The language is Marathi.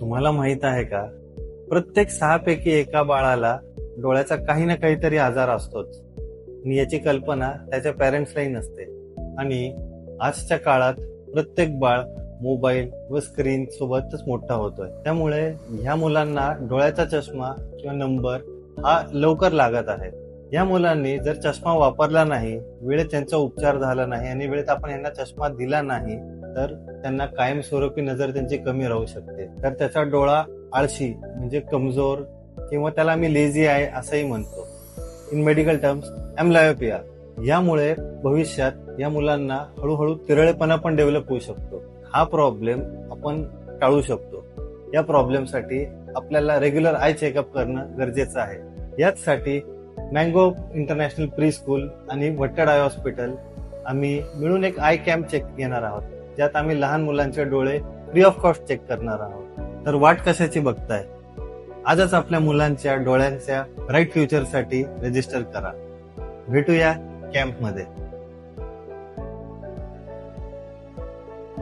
तुम्हाला माहित आहे का, प्रत्येक 6 पैकी एका बाळाला डोळ्याचा काही ना काहीतरी आजार असतोच आणि याची कल्पना त्याच्या पॅरेंट्सलाही नसते. आणि आजच्या काळात प्रत्येक बाळ मोबाईल व स्क्रीन सोबतच मोठा होतोय. त्यामुळे ह्या मुलांना डोळ्याचा चष्मा किंवा नंबर हा लवकर लागत आहे. या मुलांनी जर चष्मा वापरला नाही, वेळेत त्यांचा उपचार झाला नाही आणि वेळेत आपण यांना चष्मा दिला नाही, तर त्यांना कायमस्वरूपी नजर त्यांची कमी राहू शकते. तर त्याचा डोळा आळशी म्हणजे कमजोर किंवा त्याला आम्ही लेझी आहे असंही म्हणतो. In medical terms amblyopia. यामुळे भविष्यात या मुलांना हळूहळू तिरळेपणा पण डेव्हलप होऊ शकतो. हा प्रॉब्लेम आपण टाळू शकतो. या प्रॉब्लेमसाठी आपल्याला रेग्युलर आय चेकअप करणं गरजेचं आहे. याचसाठी मँगो इंटरनॅशनल प्री स्कूल आणि वट्टड आय हॉस्पिटल आम्ही मिळून एक आय कॅम्प चेक घेणार आहोत, ज्यात आम्ही लहान मुलांचे डोळे फ्री ऑफ कॉस्ट चेक करणार आहोत. तर वाट कशाची बघताय? आजच आपल्या मुलांच्या डोळ्यांच्या ब्राईट फ्युचरसाठी रजिस्टर करा. भेटूया कॅम्पमध्ये.